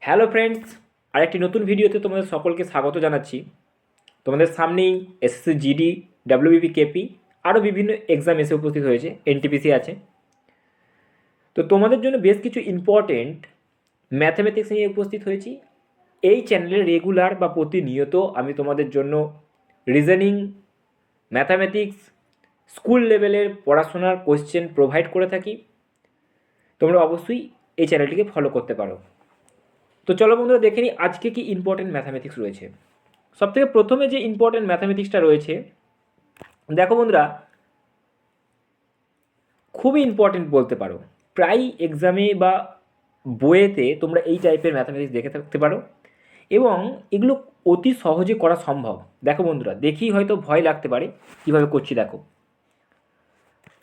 Hello friends, আরেকটি নতুন ভিডিওতে তোমাদের সকলকে স্বাগত জানাচ্ছি। তোমাদের সামনেই এসএসসি জিডি, ডাব্লিউবিপি কেপি আরও বিভিন্ন এক্সাম এসে উপস্থিত হয়েছে, এনটিপিসি আছে। তো তোমাদের জন্য বেশ কিছু ইম্পর্টেন্ট ম্যাথামেটিক্স নিয়ে উপস্থিত হয়েছি। এই চ্যানেলে রেগুলার বা প্রতিনিয়ত আমি তোমাদের জন্য রিজনিং, ম্যাথামেটিক্স, স্কুল লেভেলের পড়াশোনার কোয়েশ্চেন প্রোভাইড করে থাকি। তোমরা অবশ্যই এই চ্যানেলটিকে ফলো করতে পারো। তো চলো বন্ধুরা, দেখে নিই আজকে কি ইম্পর্টেন্ট ম্যাথামেটিক্স রয়েছে। সবথেকে প্রথমে যে ইম্পর্টেন্ট ম্যাথামেটিক্সটা রয়েছে, দেখো বন্ধুরা, খুবই ইম্পর্টেন্ট বলতে পারো। প্রায় এক্সামে বা বইয়েতে তোমরা এই টাইপের ম্যাথামেটিক্স দেখে থাকতে পারো এবং এগুলো অতি সহজে করা সম্ভব। দেখো বন্ধুরা, দেখেই হয়তো ভয় লাগতে পারে কীভাবে করছি। দেখো,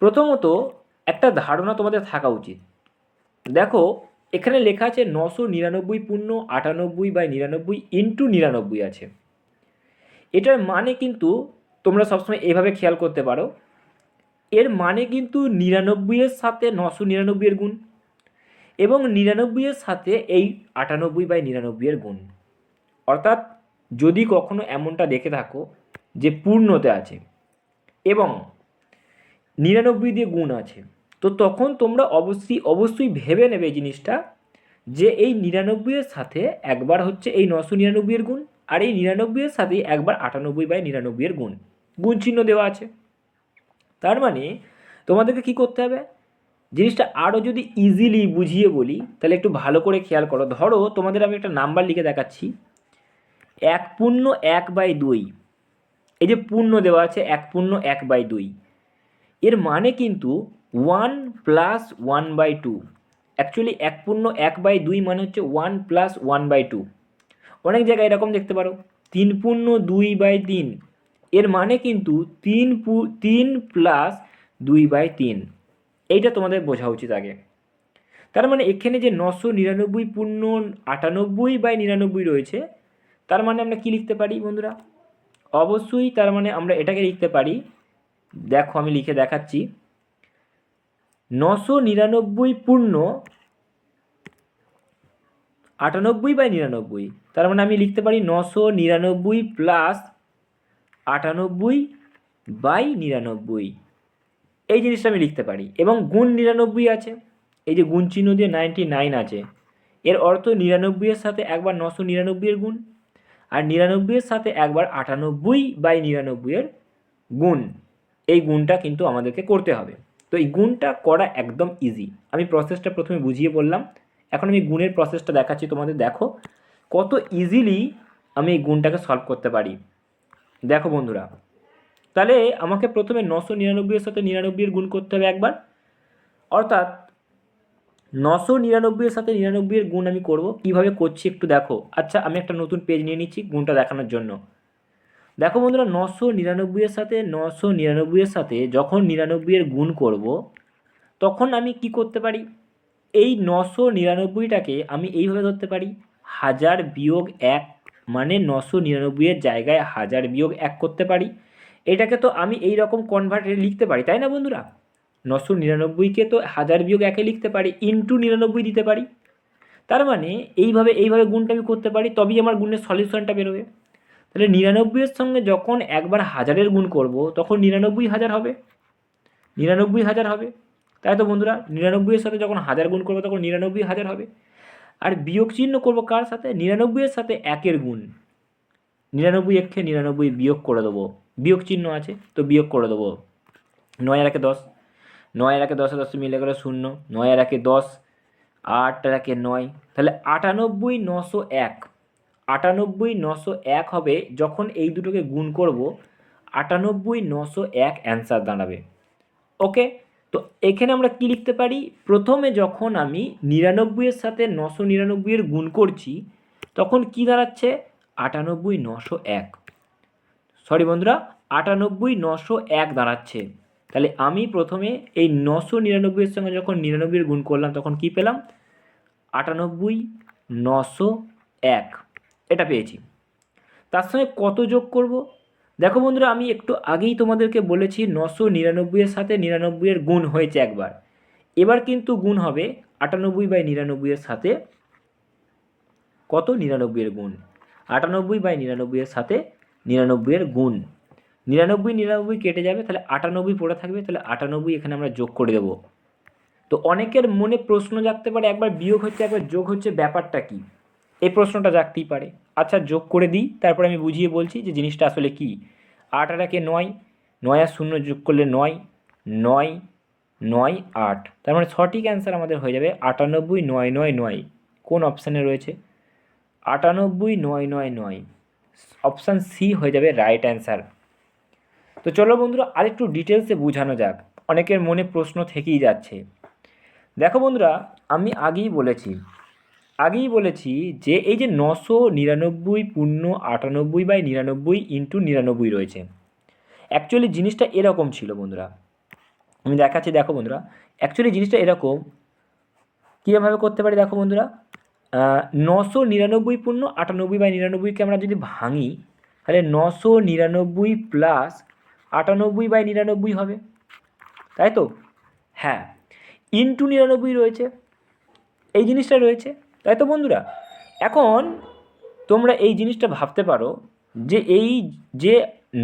প্রথমত একটা ধারণা তোমাদের থাকা উচিত। দেখো, এখানে লেখা আছে 999.98/99 ইন্টু 99 আছে। এটার মানে কিন্তু তোমরা সবসময় এভাবে খেয়াল করতে পারো, এর মানে কিন্তু 99-এর সাথে 999-এর গুণ এবং 99-এর সাথে এই 98/99-এর গুণ। অর্থাৎ যদি কখনো এমনটা দেখে থাকো যে পূর্ণতে আছে এবং 99 দিয়ে গুণ আছে, তো তখন তোমরা অবশ্যই ভেবে নেবে এই জিনিসটা যে এই 99-এর সাথে একবার হচ্ছে এই 999-এর গুণ, আর এই 99-এর সাথে একবার 98/99-এর গুণ, গুণ চিহ্ন দেওয়া আছে। তার মানে তোমাদেরকে কী করতে হবে, জিনিসটা আরও যদি ইজিলি বুঝিয়ে বলি তাহলে একটু ভালো করে খেয়াল করো। ধরো তোমাদের আমি একটা নাম্বার লিখে দেখাচ্ছি, 1.1/2। এই যে পূর্ণ দেওয়া আছে 1.1/2, এর মানে কিন্তু 1 + 1/2। অ্যাকচুয়ালি 1.1/2 মানে হচ্ছে 1 + 1/2। অনেক জায়গায় এরকম দেখতে পারো 3.2/3, এর মানে কিন্তু 3 + 2/3। এইটা তোমাদের বোঝা উচিত আগে। তার মানে এখানে যে 999.98/99 রয়েছে, তার মানে আমরা কী লিখতে পারি বন্ধুরা? অবশ্যই তার মানে আমরা এটাকে লিখতে পারি, দেখো আমি লিখে দেখাচ্ছি, 999.98/99। তার মানে আমি লিখতে পারি 999 + 98/99। এই জিনিসটা আমি লিখতে পারি। এবং গুণ 99 আছে, এই যে গুণ চিহ্ন দিয়ে 99 আছে, এর অর্থ 99-এর সাথে একবার 999-এর গুণ আর 99-এর সাথে একবার 98/99-এর গুণ। এই গুণটা কিন্তু আমাদেরকে করতে হবে। তো এই গুণটা করা একদম ইজি। আমি প্রসেসটা প্রথমে বুঝিয়ে বললাম, এখন আমি গুণের প্রসেসটা দেখাচ্ছি তোমাদের। দেখো কত ইজিলি আমি এই গুণটাকে সলভ করতে পারি। দেখো বন্ধুরা, তাহলে আমাকে প্রথমে 999-এর সাথে 99-এর গুণ করতে হবে একবার। অর্থাৎ 999-এর সাথে 99-এর গুণ আমি করব, কীভাবে করছি একটু দেখো। আচ্ছা, আমি একটা নতুন পেজ নিয়ে নিচ্ছি গুণটা দেখানোর জন্য। দেখো বন্ধুরা, 999-এর সাথে 999-এর সাথে যখন 99-এর গুণ করব, তখন আমি কি করতে পারি, এই 999টাকে আমি এইভাবে ধরতে পারি, 1000 - 1, মানে 999-এর জায়গায় 1000 - 1 করতে পারি। এটাকে তো আমি এই রকম কনভার্টে লিখতে পারি, তাই না বন্ধুরা? 999কে তো 1000 - 1-এ লিখতে পারি, ইন্টু 99 দিতে পারি। তার মানে এইভাবে গুণটা আমি করতে পারি, তবেই আমার গুণের সলিউশনটা বেরোবে। তাহলে 99-এর সঙ্গে যখন একবার 1000-এর গুণ করব, তখন 99,000 হবে, 99,000 হবে। তাই তো বন্ধুরা, 99-এর সাথে যখন 1000 গুণ করবো তখন 99,000 হবে। আর বিয়োগ চিহ্ন করবো কার সাথে? 99-এর সাথে 1-এর গুণ। 99 1 থেকে 99 বিয়োগ করে দেবো, বিয়োগ চিহ্ন আছে তো বিয়োগ করে দেবো। 9 আর 1 10, 9 আর 1 10, 10 মিলে গেলে 0, 9 আর 1 10, 8 আর 1 9, তাহলে 98,901। 98,901 হবে যখন এই দুটোকে গুণ করব, 98,901 অ্যান্সার দাঁড়াবে। ওকে, তো এখানে আমরা কি লিখতে পারি, প্রথমে যখন আমি 99-এর সাথে 999-এর গুণ করছি তখন কি দাঁড়াচ্ছে, 98,901। সরি বন্ধুরা, 98,901 দাঁড়াচ্ছে। তাহলে আমি প্রথমে এই 999-এর সঙ্গে যখন 99-এর গুণ করলাম তখন কি পেলাম, 98,901, এটা পেয়েছি। তার সঙ্গে কত যোগ করব? দেখো বন্ধুরা, আমি একটু আগেই তোমাদেরকে বলেছি 999-এর সাথে 99-এর গুণ হয়েছে একবার, এবার কিন্তু গুণ হবে 98/99-এর সাথে কত? 99-এর গুণ। 98/99 এর সাথে 99-এর গুণ। 99 কেটে যাবে, তাহলে 98 পড়ে থাকবে, তাহলে 98 এখানে আমরা যোগ করে দেবো। তো অনেকের মনে প্রশ্ন জাগতে পারে, একবার বিয়োগ হচ্ছে একবার যোগ হচ্ছে, ব্যাপারটা কি? এই প্রশ্নটা জাগতেই পারে। আচ্ছা, যোগ করে দিই, তারপরে আমি বুঝিয়ে বলছি যে জিনিসটা আসলে কি। 8 আর 1 9, 9 আর 0 যোগ করলে 9, 9 9 8, তার মানে সঠিক অ্যান্সার আমাদের হয়ে যাবে 98 9 9 9। কোন অপশানে রয়েছে? 98 9 9 9, অপশান সি হয়ে যাবে রাইট অ্যান্সার। তো চলো বন্ধুরা, আরেকটু ডিটেলসে বোঝানো যাক, অনেকের মনে প্রশ্ন থেকেই যাচ্ছে। দেখো বন্ধুরা, আমি আগেই বলেছি যে এই যে 999 পূর্ণ 98/99 ইন্টু 99 রয়েছে, অ্যাকচুয়ালি জিনিসটা এরকম ছিল বন্ধুরা। আমি দেখাচ্ছি, দেখো বন্ধুরা, অ্যাকচুয়ালি জিনিসটা এরকম। কীভাবে করতে পারি দেখো বন্ধুরা, 999 পূর্ণ 98/99কে আমরা যদি ভাঙি, তাহলে 999 প্লাস 98/99 হবে, তাই তো? হ্যাঁ, ইন্টু 99 রয়েছে, এই জিনিসটা রয়েছে, তাই তো বন্ধুরা? এখন তোমরা এই জিনিসটা ভাবতে পারো যে এই যে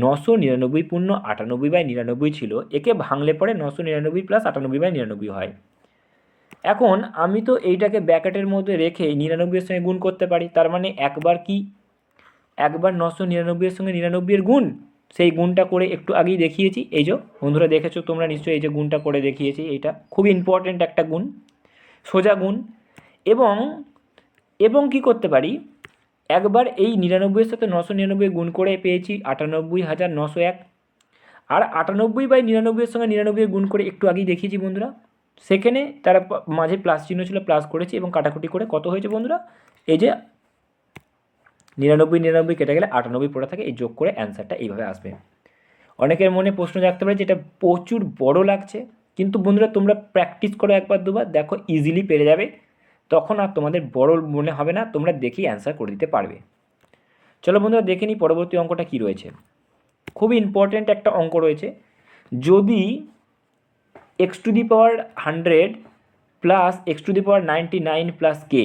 999 পূর্ণ 98/99 ছিল, একে ভাঙলে পরে 999 প্লাস 98/99 হয়। এখন আমি তো এইটাকে ব্র্যাকেটের মধ্যে রেখে 99-এর সঙ্গে গুণ করতে পারি, তার মানে একবার 999-এর সঙ্গে 99-এর গুণ, সেই গুণটা করে একটু আগেই দেখিয়েছি। এই যে বন্ধুরা দেখেছো তোমরা নিশ্চয়ই, এই যে গুণটা করে দেখিয়েছি, এইটা খুবই ইম্পর্টেন্ট একটা গুণ, সোজা গুণ। এবং কি করতে পারি, একবার এই 99-এর সাথে 999 গুণ করে পেয়েছি 98,901, আর 98/99-এর সঙ্গে 99 গুণ করে একটু আগেই দেখিয়েছি বন্ধুরা, সেখানে তারা মাঝে প্লাস চিহ্ন ছিল, প্লাস করেছি এবং কাটাকুটি করে কত হয়েছে বন্ধুরা, এই যে 99 কেটে গেলে 98 পড়ে থাকে, এই যোগ করে অ্যান্সারটা এইভাবে আসবে। অনেকের মনে প্রশ্ন জাগতে পারে যে এটা প্রচুর বড় লাগছে, কিন্তু বন্ধুরা তোমরা প্র্যাকটিস করো একবার দুবার, দেখো ইজিলি পেরে যাবে, তখন আর তোমাদের বড় মনে হবে না, তোমরা দেখেই অ্যান্সার করে দিতে পারবে। চলো বন্ধুরা দেখে নিই পরবর্তী অঙ্কটা কী রয়েছে। খুবই ইম্পর্ট্যান্ট একটা অঙ্ক রয়েছে। যদি x⁻100 প্লাস x⁻99 প্লাস কে,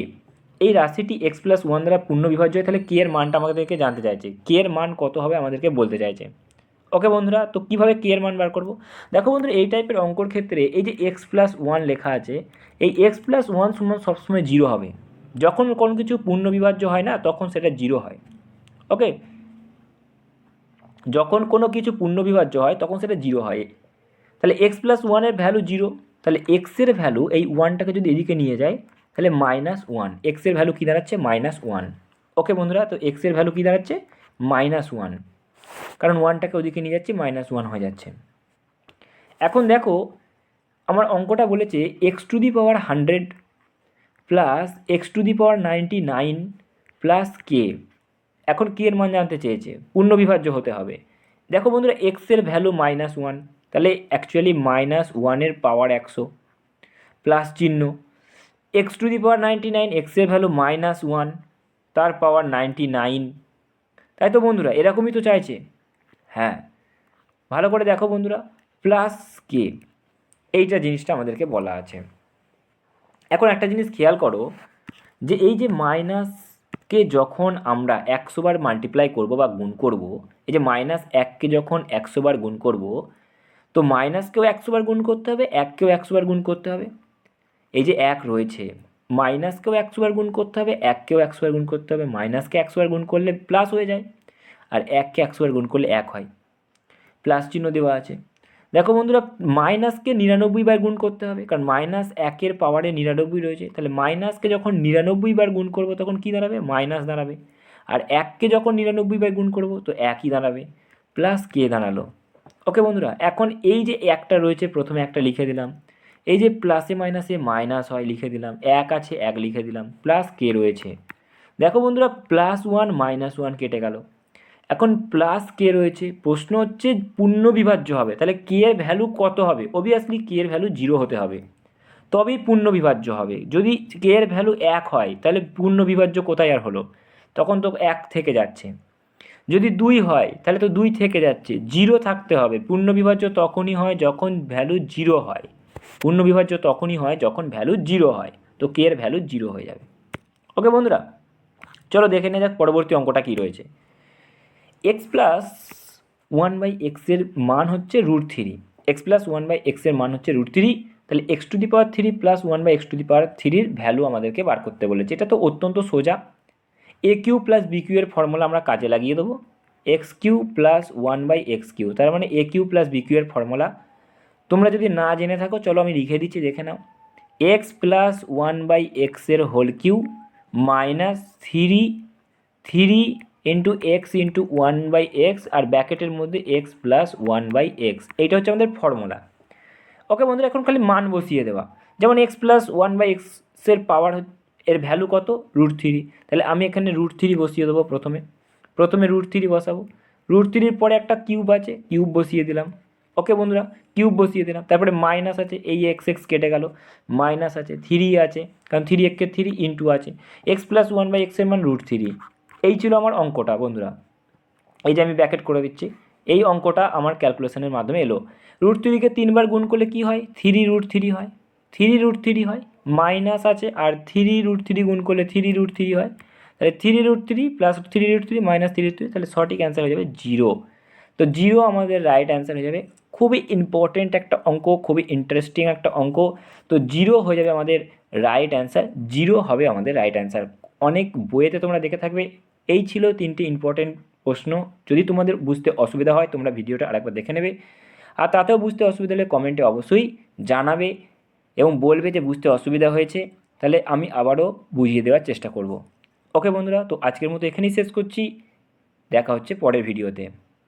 এই রাশিটি x+1 দ্বারা পূর্ণ বিভাজ্য হয়, তাহলে কে এর মানটা আমাদেরকে জানতে চাইছে, কে এর মান কত হবে আমাদেরকে বলতে চাইছে। ওকে বন্ধুরা, তো কীভাবে কে এর মান বার করব? দেখো বন্ধুরা, এই টাইপের অঙ্কর ক্ষেত্রে এই যে x+1 লেখা আছে, এই x+1 সমান সবসময় 0 হবে। যখন কোনো কিছু পূর্ণ বিভাজ্য হয় না, তখন সেটা 0 হয়। ওকে, যখন কোনো কিছু পূর্ণ বিভাজ্য হয় তখন সেটা 0 হয়। তাহলে x+1 এর ভ্যালু 0, তাহলে x এর ভ্যালু, এই 1টাকে যদি এদিকে নিয়ে যায় তাহলে -1, x এর ভ্যালু কী দাঁড়াচ্ছে? -1। ওকে বন্ধুরা, তো x এর ভ্যালু কী দাঁড়াচ্ছে? -1, কারণ 1টাকে ওদিকে নিয়ে যাচ্ছি, -1 হয়ে যাচ্ছে। এখন দেখো, আমার অঙ্কটা বলেছে x⁻100 প্লাস x⁻99 প্লাস কে। এখন কে এর মান জানতে চেয়েছে, পূর্ণ বিভাজ্য হতে হবে। দেখো বন্ধুরা, x এর ভ্যালু -1, তাহলে অ্যাকচুয়ালি -1 পাওয়ার 100 প্লাস চিহ্ন, x⁻99, x এর ভ্যালু -1 তার পাওয়ার 99, তাই তো বন্ধুরা? এরকমই তো চাইছে। হ্যাঁ, ভালো করে দেখো বন্ধুরা, প্লাস কে, এইটা জিনিসটা আমাদেরকে বলা আছে। এখন একটা জিনিস খেয়াল করো, যে এই যে মাইনাসকে যখন আমরা 100 বার মাল্টিপ্লাই করবো বা গুণ করব, এই যে -1কে যখন 100 বার গুণ করব, তো মাইনাসকেও 100 বার গুণ করতে হবে, 1কেও 100 বার গুণ করতে হবে। এই যে 1 রয়েছে, মাইনাসকেও 100 বার গুণ করতে হবে, 1কেও 100 বার গুণ করতে হবে। মাইনাসকে 100 বার গুণ করলে প্লাস হয়ে যায়, আর 1কে 100 বার গুণ করলে 1 হয়, প্লাস চিহ্ন দেওয়া আছে। দেখো বন্ধুরা, মাইনাসকে 99 বার গুণ করতে হবে, কারণ -1 পাওয়ারে 99 রয়েছে, তাহলে মাইনাসকে যখন 99 বার গুণ করবো তখন কী দাঁড়াবে? মাইনাস দাঁড়াবে। আর 1কে যখন 99 বার গুণ করবো তো 1ই দাঁড়াবে, প্লাস কে দাঁড়ালো। ওকে বন্ধুরা, এখন এই যে একটা রয়েছে, প্রথমে একটা লিখে দিলাম, এই যে প্লাসে মাইনাসে মাইনাস হয় লিখে দিলাম, 1 আছে 1 লিখে দিলাম, প্লাস কে রয়েছে। দেখো বন্ধুরা, +1 -1 কেটে গেল। এখন প্লাস কে রয়েছে, প্রশ্ন হচ্ছে পূর্ণ বিভাজ্য হবে, তাহলে কে এর ভ্যালু কত হবে? অবভিয়াসলি কে এর ভ্যালু 0 হতে হবে, তবেই পূর্ণ বিভাজ্য হবে। যদি কে এর ভ্যালু 1 হয় তাহলে পূর্ণ বিভাজ্য কোথায় আর হলো, তখন তো 1 থেকে যাচ্ছে। যদি 2 হয় তাহলে তো 2 থেকে যাচ্ছে, 0 থাকতে হবে। পূর্ণ বিভাজ্য তখনই হয় যখন ভ্যালু 0 হয়, পূর্ণ বিভাজ্য তখনই হয় যখন ভ্যালু 0 হয়, তো কে এর ভ্যালু 0 হয়ে যাবে। ওকে বন্ধুরা, চলো দেখে নেওয়া যাক পরবর্তী অঙ্কটা কী রয়েছে। এক্স প্লাস ওয়ান বাই এক্সের মান হচ্ছে root three, x plus one by এক্সের মান হচ্ছে রুট থ্রি। তাহলে x to the power three plus one by x to the power থ্রির ভ্যালু আমাদেরকে বার করতে বলেছে। এটা তো অত্যন্ত সোজা। A cube plus B cube এর ফর্মুলা আমরা কাজে লাগিয়ে দেবো। X cube plus one by X cube, তার মানে A cube plus B cube এর ফর্মুলা তোমরা যদি না জেনে থাকো চলো আমি লিখে দিচ্ছি, দেখে নাও। এক্স প্লাস ওয়ান বাই এক্সের whole cube minus three into x into one by x আর ব্র্যাকেটের মধ্যে x plus one by x, এইটা হচ্ছে আমাদের ফর্মুলা। ওকে বন্ধুরা, এখন খালি মান বসিয়ে দেওয়া। যেমন এক্স প্লাস ওয়ান বাই এক্সের পাওয়ার এর ভ্যালু কত, রুট থ্রি। তাহলে আমি এখানে রুট থ্রি বসিয়ে দেবো প্রথমে রুট থ্রি বসাবো। রুট থ্রির পরে একটা কিউব আছে, কিউব বসিয়ে দিলাম। ওকে বন্ধুরা, কিউব বসিয়ে দিলাম। তারপরে মাইনাস আছে, এই এক্স এক্স কেটে গেল, মাইনাস আছে, থ্রি আছে, কারণ থ্রি একে থ্রি ইন্টু আছে, এক্স প্লাস ওয়ান বাই এক্সের মান রুট থ্রি। এই ছিল আমার অঙ্কটা বন্ধুরা। এই যে আমি ব্র্যাকেট করে দিচ্ছি, এই অঙ্কটা আমার ক্যালকুলেশনের মাধ্যমে এলো। রুট থ্রিকে তিনবার গুণ করলে কী হয়, থ্রি রুট থ্রি হয়, থ্রি রুট থ্রি হয়, মাইনাস আছে আর থ্রি রুট থ্রি গুণ করলে থ্রি রুট থ্রি হয়। তাহলে three root three plus three root three minus three root three, তাহলে সঠিক অ্যান্সার হয়ে যাবে জিরো। তো জিরো আমাদের রাইট অ্যান্সার হয়ে যাবে। খুবই ইম্পর্টেন্ট একটা অঙ্ক, খুবই ইন্টারেস্টিং একটা অঙ্ক। তো জিরো হয়ে যাবে আমাদের রাইট অ্যান্সার, জিরো হবে আমাদের রাইট অ্যান্সার। অনেক বইয়েতে তোমরা দেখে থাকবে। এই ছিল তিনটি ইম্পর্টেন্ট প্রশ্ন। যদি তোমাদের বুঝতে অসুবিধা হয় তোমরা ভিডিওটা আরেকবার দেখে নেবে, আর তাতেও বুঝতে অসুবিধা হলে কমেন্টে অবশ্যই জানাবে এবং বলবে যে বুঝতে অসুবিধা হয়েছে, তাহলে আমি আবারও বুঝিয়ে দেওয়ার চেষ্টা করব। ওকে বন্ধুরা, তো আজকের মতো এখানেই শেষ করছি, দেখা হচ্ছে পরের ভিডিওতে।